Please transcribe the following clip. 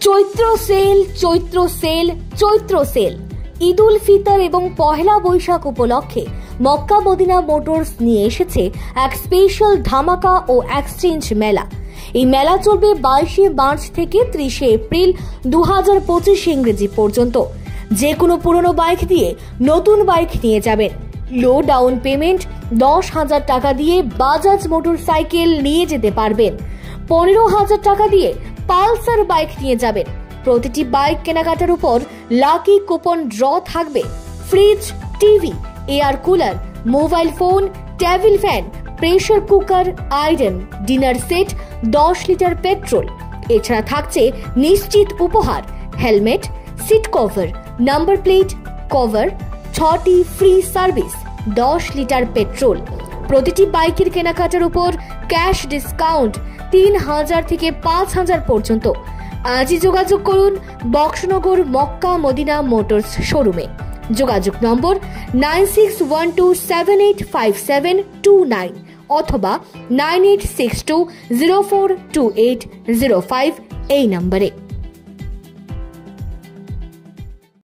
চৈত্র sell চৈত্র sell চৈত্র sell Eid ul Fitr এবং পহেলা বৈশাখ উপলক্ষে Mecca Medina motors নিয়ে এসেছে এক স্পেশাল ধামাকা ও এক্সচেঞ্জ মেলা। এই মেলা চলবে 22 মার্চ থেকে 30 এপ্রিল 2025 ইংরেজি পর্যন্ত। যে কোনো পুরনো বাইক দিয়ে নতুন বাইক নিয়ে যাবেন। লো ডাউন পেমেন্ট 10,000 টাকা দিয়ে বাজাজ মোটরসাইকেল নিয়ে যেতে পারবেন। 15,000 টাকা দিয়ে পালসার বাইক নিয়ে যাবেন। প্রতিটি বাইক কেনাকাটার উপর লাকি কুপন ড্র থাকবে। Fridge, TV, air cooler, mobile phone, table fan, pressure cooker, iron, dinner set, 10 litre petrol. এছাড়া থাকছে নিশ্চিত উপহার helmet, seat cover, number plate cover, 6টি ফ্রি সার্ভিস, 10 লিটার পেট্রোল। প্রতিটি বাইকের কেনাকাটার উপর ক্যাশ ডিসকাউন্ট 3,000 থেকে 5,000 পর্যন্ত। আজই যোগাযোগ করুন বক্সনগর মক্কা মদিনা মোটরস শোরুমে। যোগাযোগ নম্বর 9612785729 অথবা 9862042805 এই নম্বরে।